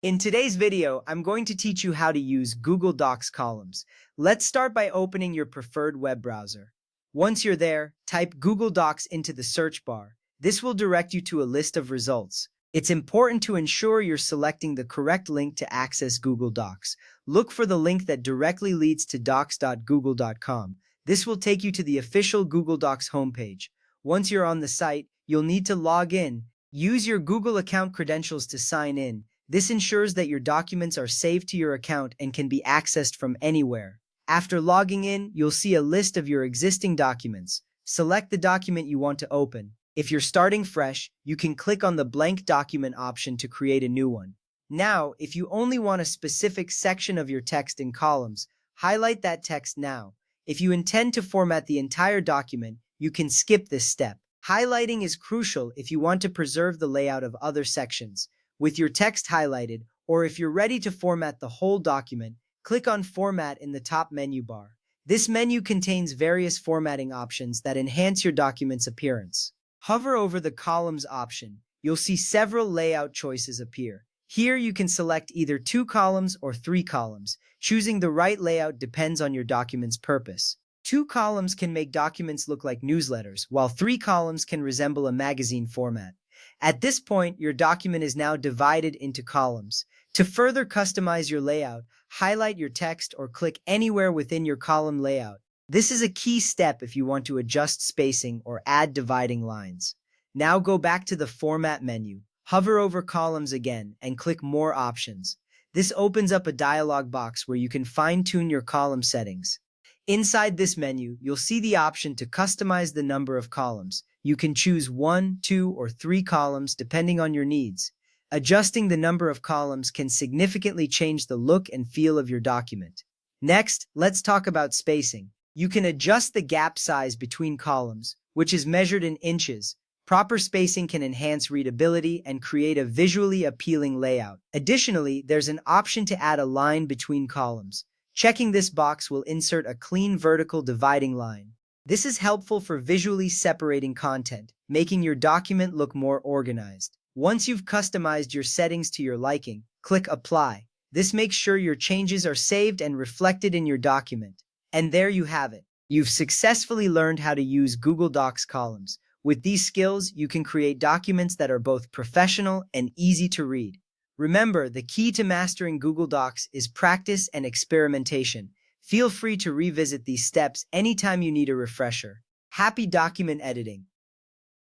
In today's video, I'm going to teach you how to use Google Docs columns. Let's start by opening your preferred web browser. Once you're there, type Google Docs into the search bar. This will direct you to a list of results. It's important to ensure you're selecting the correct link to access Google Docs. Look for the link that directly leads to docs.google.com. This will take you to the official Google Docs homepage. Once you're on the site, you'll need to log in. Use your Google account credentials to sign in. This ensures that your documents are saved to your account and can be accessed from anywhere. After logging in, you'll see a list of your existing documents. Select the document you want to open. If you're starting fresh, you can click on the blank document option to create a new one. Now, if you only want a specific section of your text in columns, highlight that text now. If you intend to format the entire document, you can skip this step. Highlighting is crucial if you want to preserve the layout of other sections. With your text highlighted, or if you're ready to format the whole document, click on Format in the top menu bar. This menu contains various formatting options that enhance your document's appearance. Hover over the Columns option. You'll see several layout choices appear. Here you can select either 2 columns or 3 columns. Choosing the right layout depends on your document's purpose. 2 columns can make documents look like newsletters, while 3 columns can resemble a magazine format. At this point, your document is now divided into columns. To further customize your layout, highlight your text or click anywhere within your column layout. This is a key step if you want to adjust spacing or add dividing lines. Now go back to the Format menu. Hover over Columns again and click More Options. This opens up a dialog box where you can fine-tune your column settings. Inside this menu, you'll see the option to customize the number of columns. You can choose 1, 2, or 3 columns depending on your needs. Adjusting the number of columns can significantly change the look and feel of your document. Next, let's talk about spacing. You can adjust the gap size between columns, which is measured in inches. Proper spacing can enhance readability and create a visually appealing layout. Additionally, there's an option to add a line between columns. Checking this box will insert a clean vertical dividing line. This is helpful for visually separating content, making your document look more organized. Once you've customized your settings to your liking, click Apply. This makes sure your changes are saved and reflected in your document. And there you have it. You've successfully learned how to use Google Docs columns. With these skills, you can create documents that are both professional and easy to read. Remember, the key to mastering Google Docs is practice and experimentation. Feel free to revisit these steps anytime you need a refresher. Happy document editing!